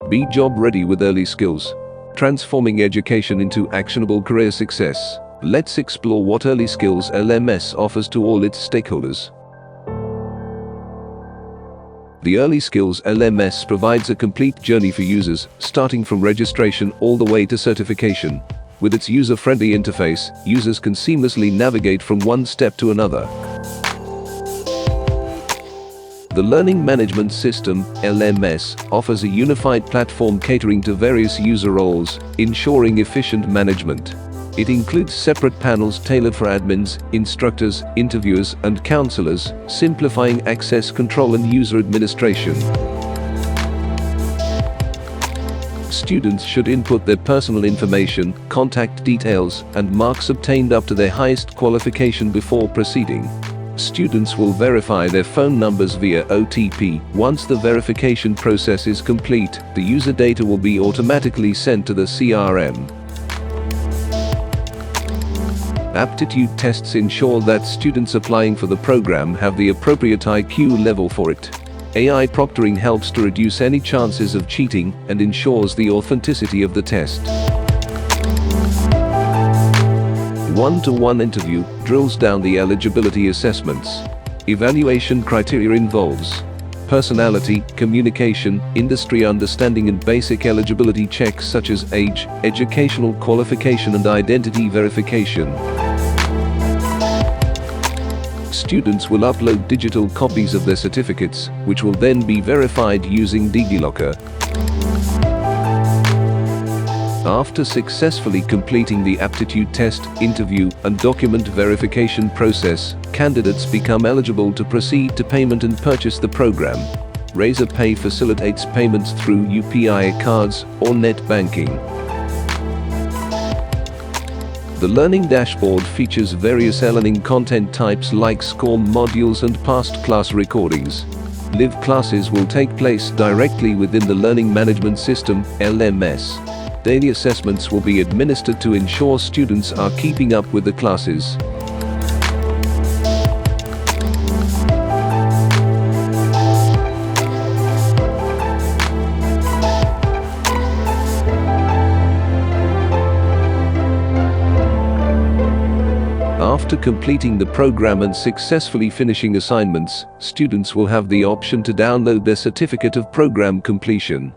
Be job ready with early skills, transforming education into actionable career success. Let's explore what Early Skills LMS offers to all its stakeholders. The Early Skills LMS provides a complete journey for users, starting from registration all the way to certification. With its user-friendly interface, users can seamlessly navigate from one step to another. The Learning Management System (LMS) offers a unified platform catering to various user roles, ensuring efficient management. It includes separate panels tailored for admins, instructors, interviewers, and counselors, simplifying access control and user administration. Students should input their personal information, contact details, and marks obtained up to their highest qualification before proceeding. Students will verify their phone numbers via OTP. Once the verification process is complete, the user data will be automatically sent to the CRM. Aptitude tests ensure that students applying for the program have the appropriate IQ level for it. AI proctoring helps to reduce any chances of cheating and ensures the authenticity of the test. One-to-one interview drills down the eligibility assessments. Evaluation criteria involves personality, communication, industry understanding, and basic eligibility checks such as age, educational qualification, and identity verification. Students will upload digital copies of their certificates, which will then be verified using DigiLocker. After successfully completing the aptitude test, interview, and document verification process, candidates become eligible to proceed to payment and purchase the program. Razorpay facilitates payments through UPI cards or net banking. The Learning Dashboard features various e-learning content types like SCORM modules and past class recordings. Live classes will take place directly within the Learning Management System (LMS). Daily assessments will be administered to ensure students are keeping up with the classes. After completing the program and successfully finishing assignments, students will have the option to download their certificate of program completion.